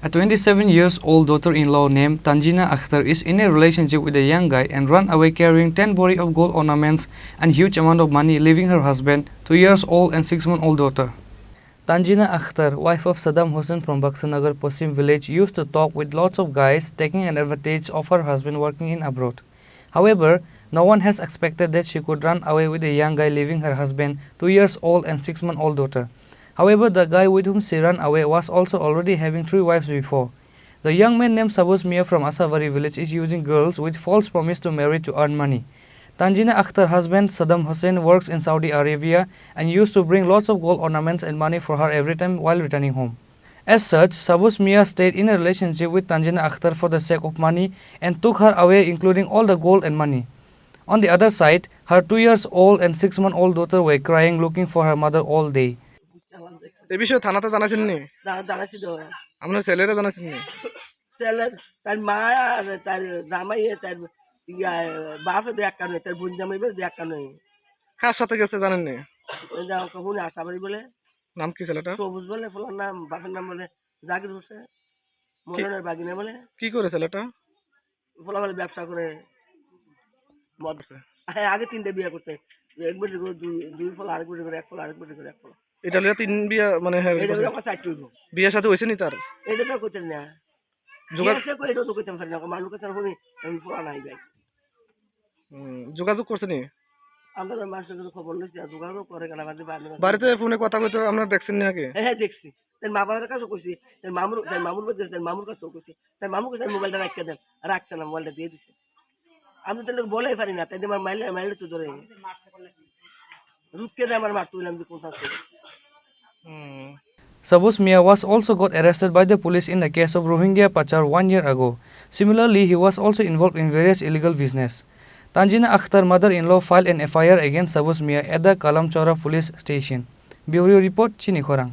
A 27-year-old daughter-in-law named Tanzina Akhtar is in a relationship with a young guy and ran away carrying 10 body of gold ornaments and huge amount of money, leaving her husband, 2 years old and 6-month-old daughter. Tanzina Akhtar, wife of Saddam Hussein from Baksanagar Pasim village, used to talk with lots of guys, taking an advantage of her husband working in abroad. However, no one has expected that she could run away with a young guy, leaving her husband, 2 years old and 6-month-old daughter. However, the guy with whom she ran away was also already having 3 wives before. The young man named Sabus Mia from Asavari village is using girls with false promise to marry to earn money. Tanzina Akhtar's husband Saddam Hussein works in Saudi Arabia and used to bring lots of gold ornaments and money for her every time while returning home. As such, Sabus Mia stayed in a relationship with Tanzina Akhtar for the sake of money and took her away, including all the gold and money. On the other side, her 2 years old and 6-month-old daughter were crying looking for her mother all day. এই বিষয়ে থানাতে জানাছেন নি? জানাইছি তো আপনার ছেলেরা জানাছেন নি? ছেলে তার মা আর তার জামাই তার ইয়া বাপে দেখ কানে তার বোন জামাই দেখ কানে কার সাথে গেছে জানেন নি? ওই যা কখন আশাবাড়ি বলে নাম কি ছেলেটা? সবুজ বলে ফলার নাম বাপের নাম বলে জাকির হোসেন মনের বাগিনা বলে। কি করে ছেলেটা? ফলা বলে ব্যবসা করে মদ। হ্যাঁ আগে 3টে বিয়ে করছে, এক বছর করে দুই ফলা, আরেক বছর করে এক ফলা, আরেক বছর করে এক ফলা। এটা লিয়া 3 বিয়া মানে হ্যাঁ এটা আমার 4 টুকু বিয়ের সাথে হইছে নি তার? এটা তো করতেন না যোগাযোগ আছে কই, এটা তো করতেন না মানুষ কাছে শুনি আমি ফলা নাই যাই। যোগাযোগ করছে নি? আমরা তো মানুষের কাছে খবর লইছি, যোগাযোগ করে কেন বাড়ি বাড়িতে ফোনে কথা কইতে আপনারা দেখছেন নি আগে? হ্যাঁ দেখছি, তার মা বাবার কাছেও কইছি, তার মামুর কাছে, তার মামুর কাছেও কইছি, তার মামুর কাছে মোবাইলটা রাখতে দেন, রাখছে না, মোবাইলটা দিয়ে দিছে। আমি তো বলেই পারি না, তাই আমার মাইলে তো ধরে রুটকে দেয় আমার মার তুইলাম যে কোথাও। Sabus Mia was also got arrested by the police in the case of Rohingya Pachar 1 year ago. Similarly, he was also involved in various illegal business. Tanzina Akhtar, mother-in-law, filed an FIR against Sabus Mia at the Kalamchora police station. Bureau report, Chini Khorang.